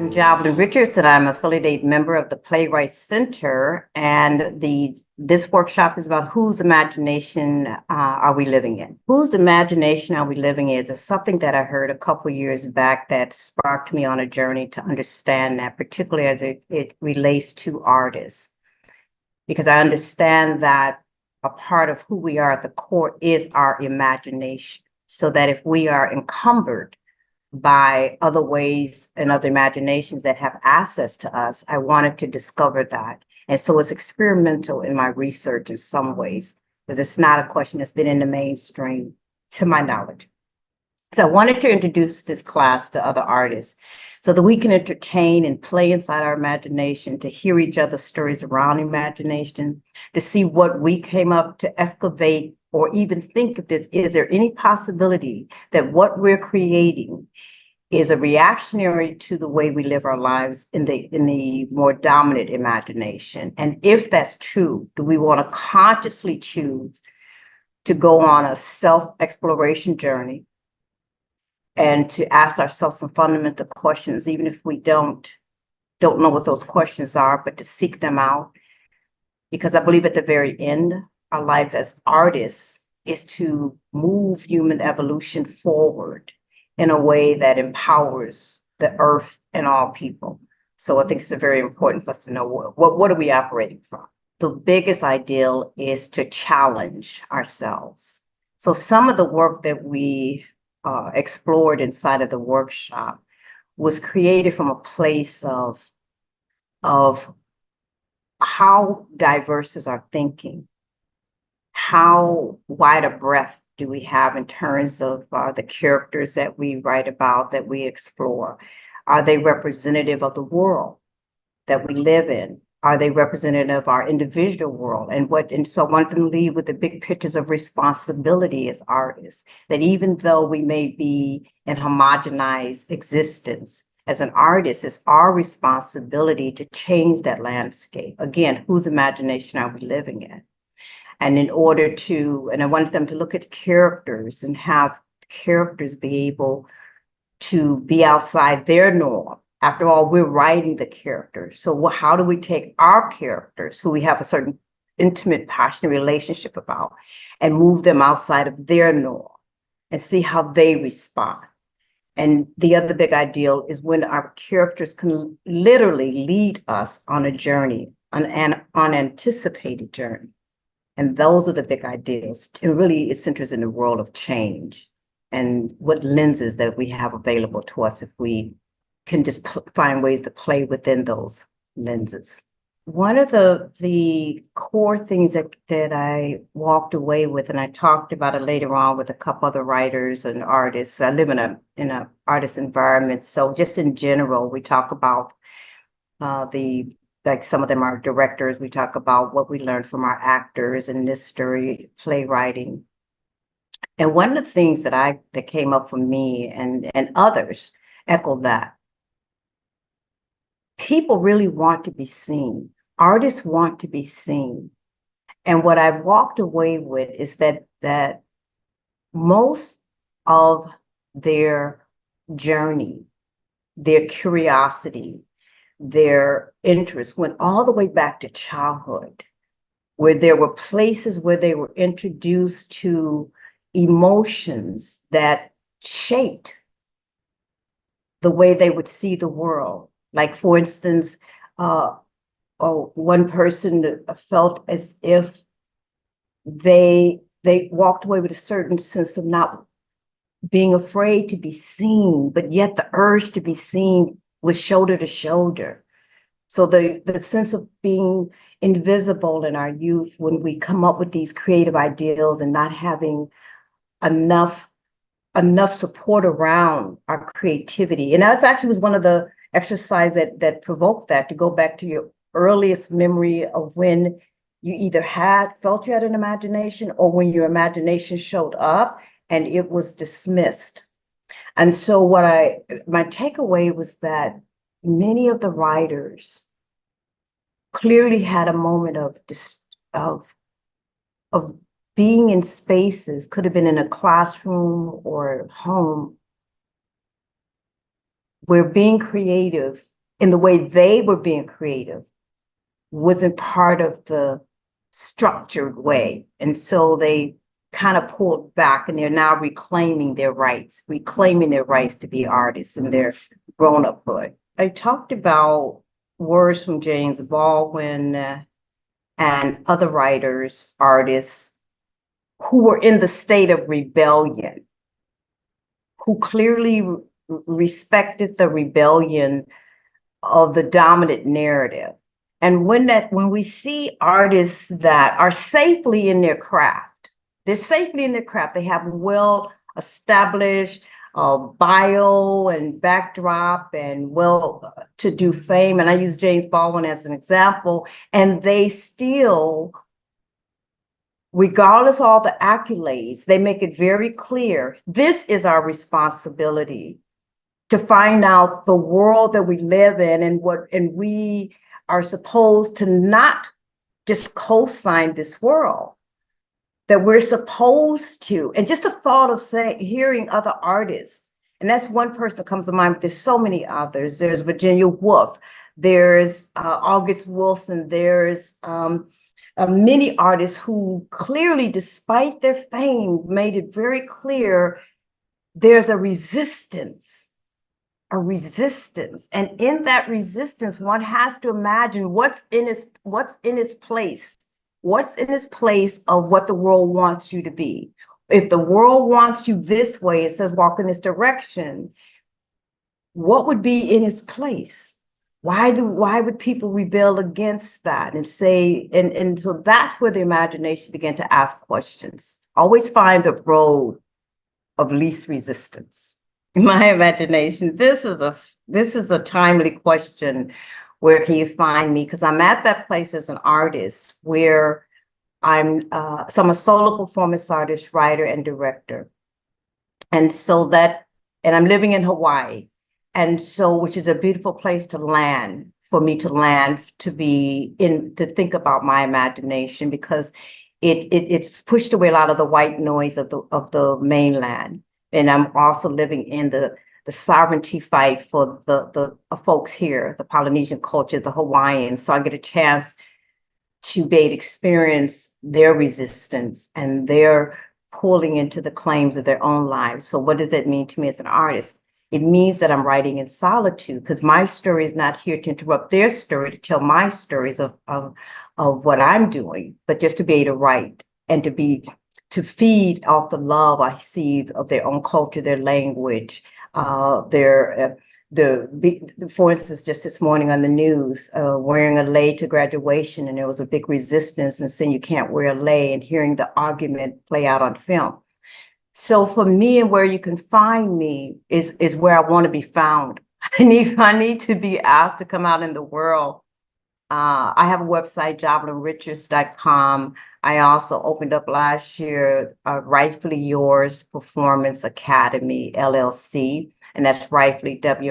I'm Jovelyn Richards, and I'm a affiliated member of the Playwright Center. And this workshop is about whose imagination are we living in? Whose imagination are we living in is something that I heard a couple years back that sparked me on a journey to understand that, particularly as it relates to artists. Because I understand that a part of who we are at the core is our imagination. So that if we are encumbered by other ways and other imaginations that have access to us, I wanted to discover that. And so it's experimental in my research in some ways, because it's not a question that's been in the mainstream to my knowledge. So I wanted to introduce this class to other artists so that we can entertain and play inside our imagination, to hear each other's stories around imagination, to see what we came up to excavate, or even think of this, is there any possibility that what we're creating is a reactionary to the way we live our lives in the more dominant imagination? And if that's true, do we want to consciously choose to go on a self-exploration journey and to ask ourselves some fundamental questions, even if we don't know what those questions are, but to seek them out? Because I believe at the very end, our life as artists is to move human evolution forward in a way that empowers the earth and all people. So I think it's very important for us to know what are we operating from. The biggest ideal is to challenge ourselves. So some of the work that we explored inside of the workshop was created from a place of how diverse is our thinking? How wide a breadth do we have in terms of the characters that we write about, that we explore? Are they representative of the world that we live in? Are they representative of our individual world? And so I want them to leave with the big pictures of responsibility as artists, that even though we may be in homogenized existence, as an artist, it's our responsibility to change that landscape. Again, whose imagination are we living in? And I wanted them to look at characters and have characters be able to be outside their norm. After all, we're writing the characters. So how do we take our characters, who we have a certain intimate, passionate relationship about, and move them outside of their norm and see how they respond? And the other big ideal is when our characters can literally lead us on a journey, an unanticipated journey. And those are the big ideals. And really, it centers in the world of change and what lenses that we have available to us if we can just find ways to play within those lenses. One of the core things that I walked away with, and I talked about it later on with a couple other writers and artists. I live in a artist environment, so just in general, we talk about like some of them are directors. We talk about what we learned from our actors in this story, playwriting. And one of the things that came up for me and others echoed that. People really want to be seen. Artists want to be seen. And what I walked away with is that most of their journey, their curiosity, their interest went all the way back to childhood, where there were places where they were introduced to emotions that shaped the way they would see the world. Like, for instance, one person felt as if they walked away with a certain sense of not being afraid to be seen, but yet the urge to be seen was shoulder to shoulder. So the sense of being invisible in our youth, when we come up with these creative ideals and not having enough support around our creativity. And that actually was one of the exercises that provoked that, to go back to your earliest memory of when you either felt you had an imagination, or when your imagination showed up and it was dismissed. And so my takeaway was that many of the writers clearly had a moment of being in spaces, could have been in a classroom or home, where being creative in the way they were being creative wasn't part of the structured way. And so they kind of pulled back, and they're now reclaiming their rights to be artists in their grown-uphood. I talked about words from James Baldwin and other writers, artists who were in the state of rebellion, who clearly respected the rebellion of the dominant narrative. And when we see artists that are safely in their craft, they're safely in their craft, they have well established bio and backdrop and well-to-do fame. And I use James Baldwin as an example, and they still, regardless of all the accolades, they make it very clear, this is our responsibility to find out the world that we live in, and we are supposed to not just co-sign this world, that we're supposed to. And just the thought of hearing other artists, and that's one person that comes to mind, but there's so many others. There's Virginia Woolf, there's August Wilson, there's many artists who clearly, despite their fame, made it very clear there's a resistance. And in that resistance, one has to imagine what's in its place of what the world wants you to be. If the world wants you this way, it says walk in this direction, what would be in its place? Why would people rebel against that and say, and so that's where the imagination began to ask questions. Always find the road of least resistance. In my imagination, this is a timely question. Where can you find me? Because I'm at that place as an artist where I'm a solo performance artist, writer, and director. And I'm living in Hawaii. And so, which is a beautiful place to land, for me to land, to think about my imagination, because it's pushed away a lot of the white noise of the mainland. And I'm also living in the sovereignty fight for the folks here, the Polynesian culture, the Hawaiians. So I get a chance to be able to experience their resistance and their pulling into the claims of their own lives. So what does that mean to me as an artist? It means that I'm writing in solitude, because my story is not here to interrupt their story, to tell my stories of what I'm doing, but just to be able to write and to feed off the love I see of their own culture, their language, for instance, just this morning on the news, wearing a lei to graduation, and there was a big resistance and saying you can't wear a lei, and hearing the argument play out on film. So for me, and where you can find me is where I want to be found. I need to be asked to come out in the world. I have a website, JovelynRichards.com. I also opened up last year, Rightfully Yours Performance Academy, LLC, and that's Rightfully, WRITEFULLY,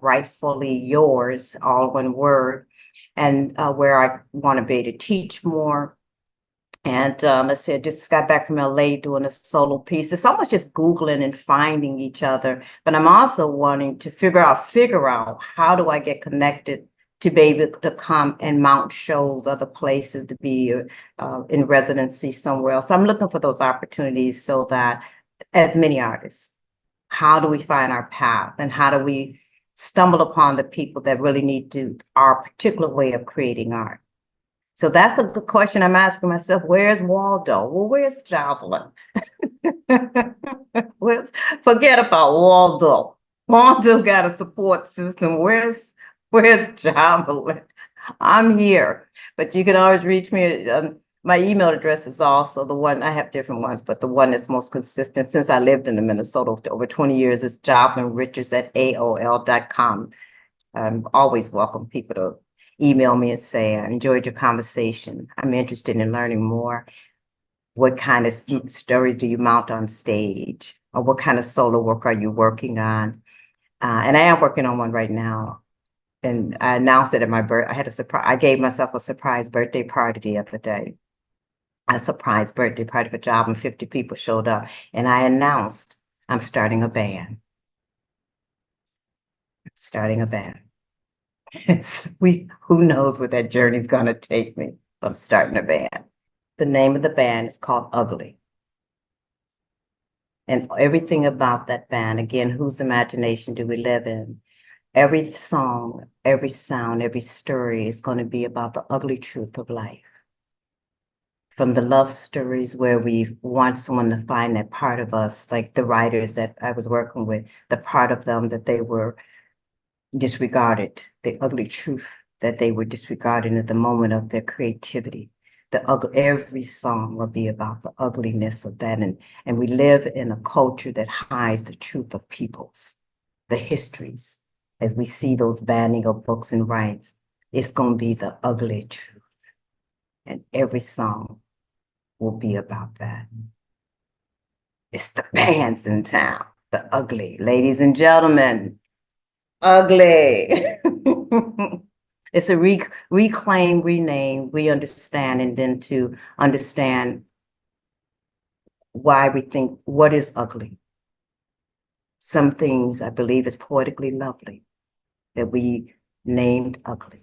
Rightfully Yours, all one word, and where I want to be able to teach more. And let's see, I just got back from LA doing a solo piece. It's almost just Googling and finding each other, but I'm also wanting to figure out how do I get connected to be able to come and mount shows, other places, to be in residency somewhere else. So I'm looking for those opportunities, so that as many artists, how do we find our path, and how do we stumble upon the people that really need our particular way of creating art? So that's a good question I'm asking myself. Where's Waldo? Well, where's Jovelyn? Forget about Waldo. Waldo got a support system. Where's Jovelyn? I'm here, but you can always reach me. My email address is also the one, I have different ones, but the one that's most consistent since I lived in Minnesota for over 20 years is JovelynRichards@AOL.com. I'm always welcome people to email me and say, I enjoyed your conversation. I'm interested in learning more. What kind of stories do you mount on stage? Or what kind of solo work are you working on? And I am working on one right now. And I announced it at my birthday. I gave myself a surprise birthday party the other day. A surprise birthday party for Jovelyn, 50 people showed up. And I announced I'm starting a band. starting a band. Who knows where that journey's gonna take me from starting a band. The name of the band is called Ugly. And everything about that band, again, whose imagination do we live in? Every song, every sound, every story is going to be about the ugly truth of life. From the love stories where we want someone to find that part of us, like the writers that I was working with, the part of them that they were disregarded, the ugly truth that they were disregarded at the moment of their creativity. Every song will be about the ugliness of that. And we live in a culture that hides the truth of peoples, the histories. As we see those banning of books and rights, it's going to be the ugly truth. And every song will be about that. It's the bands in town, the ugly. Ladies and gentlemen, ugly. It's a reclaim, rename, understand, and then to understand why we think what is ugly. Some things I believe is poetically lovely that we named ugly.